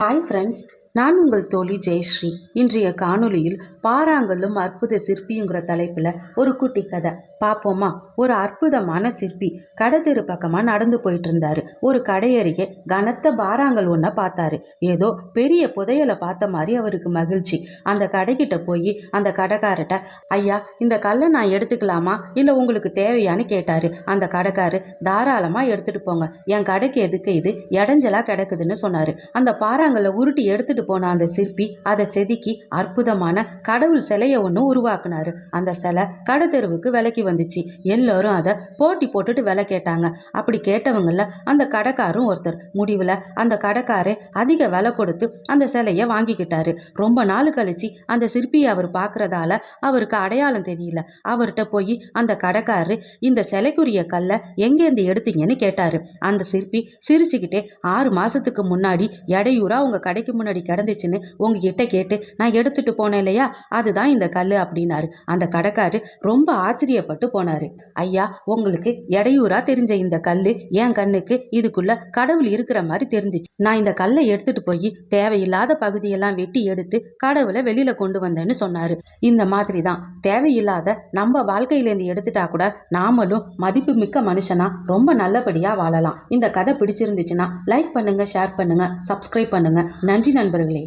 Hi friends, நான் உங்கள் தோழி ஜெயஸ்ரீ. இன்றைய காணொளியில் பாறாங்கல்லும் அற்புத சிற்பிங்கிற தலைப்பில் ஒரு குட்டி கதை பார்ப்போமா? ஒரு அற்புதமான சிற்பி கடை பக்கமாக நடந்து போயிட்டு இருந்தாரு. ஒரு கடை அருகே கனத்த பாறாங்கல் ஒன்றை பார்த்தாரு. ஏதோ பெரிய புதையலை பார்த்த மாதிரி அவருக்கு மகிழ்ச்சி. அந்த கடைக்கிட்ட போய் அந்த கடைக்காரர்கிட்ட, ஐயா, இந்த கல்லை நான் எடுத்துக்கலாமா, இல்லை உங்களுக்கு தேவையான்னு கேட்டாரு. அந்த கடைக்காரு, தாராளமாக எடுத்துட்டு போங்க, என் கடைக்கு எதுக்கு இது இடைஞ்சலா கிடக்குதுன்னு சொன்னாரு. அந்த பாறாங்கல்லை உருட்டி எடுத்துட்டு போன அந்த சிற்பி அதை செதுக்கி அற்புதமான கடவுள் சிலையை ஒன்று உருவாக்குனாரு. அந்த சிலை கடை தெருவுக்கு விலைக்கு வந்துச்சு. எல்லாரும் அதை போட்டி போட்டுட்டு விலை கேட்டாங்க. அப்படி கேட்டவங்கள அந்த கடைக்காரும் ஒருத்தர். முடிவில் அந்த கடைக்காரே அதிக விலை கொடுத்து அந்த சிலையை வாங்கிக்கிட்டாரு. ரொம்ப நாள் கழிச்சு அந்த சிற்பியை அவர் பார்க்கறதால அவருக்கு அடையாளம் தெரியல. அவர்கிட்ட போய் அந்த கடைக்காரரு, இந்த சிலைக்குரிய கல்லை எங்கேருந்து எடுத்தீங்கன்னு கேட்டாரு. அந்த சிற்பி சிரிச்சுக்கிட்டே, 6 மாசத்துக்கு முன்னாடி இடையூறா உங்க கடைக்கு முன்னாடி கிடந்துச்சுன்னு உங்ககிட்ட கேட்டு நான் எடுத்துட்டு போனேன் இல்லையா, அதுதான் இந்த கல் அப்படின்னாரு. அந்த கடைக்காரு ரொம்ப ஆச்சரியப்பட்டு போனாரு. ஐயா, உங்களுக்கு இடையூறா தெரிஞ்ச இந்த கல் என் கண்ணுக்கு இதுக்குள்ள கடவுள் இருக்கிற மாதிரி தெரிஞ்சிச்சு. நான் இந்த கல்லை எடுத்துட்டு போய் தேவையில்லாத பகுதியெல்லாம் வெட்டி எடுத்து கடவுளை வெளியில கொண்டு வந்தேன்னு சொன்னாரு. இந்த மாதிரி தான் தேவையில்லாத நம்ம வாழ்க்கையிலேருந்து எடுத்துட்டா கூட நாமளும் மதிப்பு மிக்க மனுஷனா ரொம்ப நல்லபடியா வாழலாம். இந்த கதை பிடிச்சிருந்துச்சுன்னா லைக் பண்ணுங்க, ஷேர் பண்ணுங்க, சப்ஸ்கிரைப் பண்ணுங்க. நன்றி நண்பர்களே.